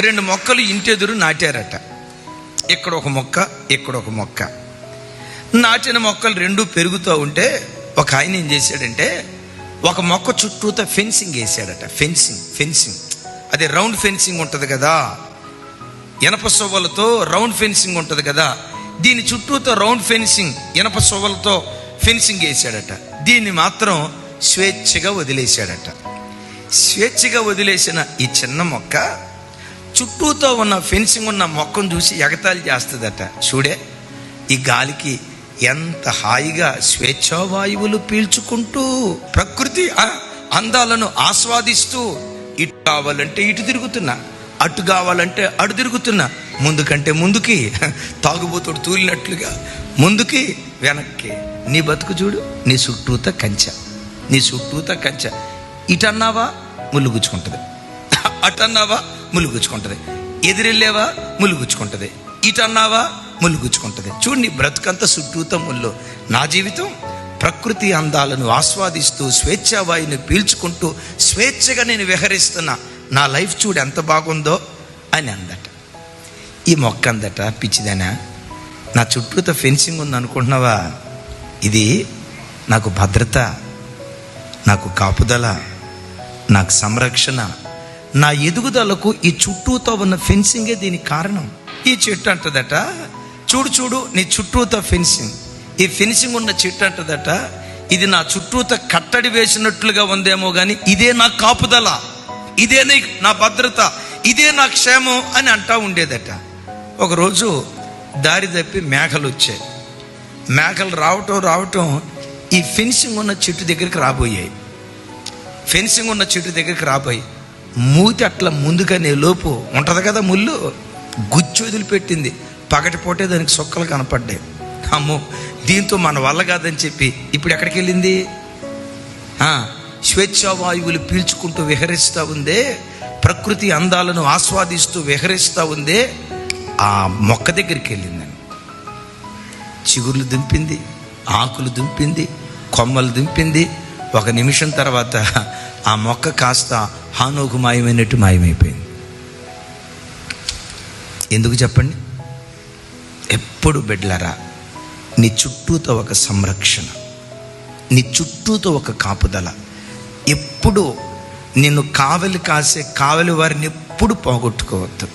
2 మొక్కలు ఇంటెదురు నాటారట. ఇక్కడ ఒక మొక్క, ఇక్కడ ఒక మొక్క. నాటిన మొక్కలు 2 పెరుగుతూ ఉంటే ఒక ఆయన ఏం చేశాడంటే ఒక మొక్క చుట్టూతో ఫెన్సింగ్ వేసాడట. ఫెన్సింగ్ అదే రౌండ్ ఫెన్సింగ్ ఉంటుంది కదా, ఇనప సొవ్వలతో రౌండ్ ఫెన్సింగ్ ఉంటుంది కదా, దీని చుట్టూతో రౌండ్ ఫెన్సింగ్ ఇనప సొవ్వలతో ఫెన్సింగ్ వేసాడట. దీన్ని మాత్రం స్వేచ్ఛగా వదిలేశాడట. స్వేచ్ఛగా వదిలేసిన ఈ చిన్న మొక్క చుట్టూతో ఉన్న ఫెన్సింగ్ ఉన్న మొక్కను చూసి ఎగతాళి చేస్తుందట. చూడే ఈ గాలికి ఎంత హాయిగా స్వేచ్ఛావాయువులు పీల్చుకుంటూ ప్రకృతి అందాలను ఆస్వాదిస్తూ ఇటు కావాలంటే ఇటు తిరుగుతున్నా, అటు కావాలంటే అటు తిరుగుతున్నా, ముందుకంటే ముందుకి తాగుబోతుడు తూలినట్లుగా ముందుకి వెనక్కి. నీ బతుకు చూడు, నీ చుట్టూత కంచె. ఇటన్నావా ముళ్ళు గుచ్చుకుంటుంది, అటన్నావా ముళ్ళు గుచ్చుకుంటుంది, ఎదురెళ్ళేవా ముళ్ళు గుచ్చుకుంటుంది, ఇటన్నావా ముళ్ళు గుచ్చుకుంటుంది. చూడు నీ బ్రతుకంతా చుట్టూత ముళ్ళు. నా జీవితం ప్రకృతి అందాలను ఆస్వాదిస్తూ స్వేచ్ఛావాయుని పీల్చుకుంటూ స్వేచ్ఛగా నేను విహరిస్తున్నా. నా లైఫ్ చూడు ఎంత బాగుందో అని అందట. ఈ మొక్క అందట, పిచ్చిదేనా, నా చుట్టూత ఫెన్సింగ్ ఉంది అనుకుంటున్నావా? ఇది నాకు భద్రత, నాకు కాపుదల, నాకు సంరక్షణ, నా ఎదుగుదలకు ఈ చుట్టూతో ఉన్న ఫెన్సింగే దీనికి కారణం. ఈ చెట్టు అంటదట, చూడు నీ చుట్టూతో ఫెన్సింగ్, ఈ ఫెన్సింగ్ ఉన్న చెట్టు అంటదట, ఇది నా చుట్టూతో కట్టడి వేసినట్లుగా ఉందేమో కానీ ఇదే నా కాపుదల, ఇదే నా భద్రత, ఇదే నా క్షేమం అని అంటా ఉండేదట. ఒకరోజు దారి తప్పి మేకలు వచ్చాయి. మేకలు రావటం ఈ ఫెన్సింగ్ ఉన్న చెట్టు దగ్గరికి రాబోయాయి. మూతి అట్లా ముందుగానే లోపు ఉంటుంది కదా ముళ్ళు, గుచ్చి వదిలిపెట్టింది. పగటిపోటే దానికి సొక్కలు కనపడ్డాయి. అమ్మో, దీంతో మన వల్ల కాదని చెప్పి ఇప్పుడు ఎక్కడికి వెళ్ళింది? స్వేచ్ఛావాయువులు పీల్చుకుంటూ విహరిస్తూ ఉందే, ప్రకృతి అందాలను ఆస్వాదిస్తూ విహరిస్తూ ఉందే, ఆ మొక్క దగ్గరికి వెళ్ళిందని. చిగుర్లు దింపింది, ఆకులు దింపింది, కొమ్మలు దింపింది. 1 నిమిషం తర్వాత ఆ మొక్క కాస్త హానోకు మాయమైనట్టు మాయమైపోయింది. ఎందుకు చెప్పండి? ఎప్పుడు బిడ్డలారా, నీ చుట్టూతో ఒక సంరక్షణ, నీ చుట్టూతో ఒక కాపుదల. ఎప్పుడు నిన్ను కావలి కాసే కావలి వారిని ఎప్పుడు పోగొట్టుకోవద్దు.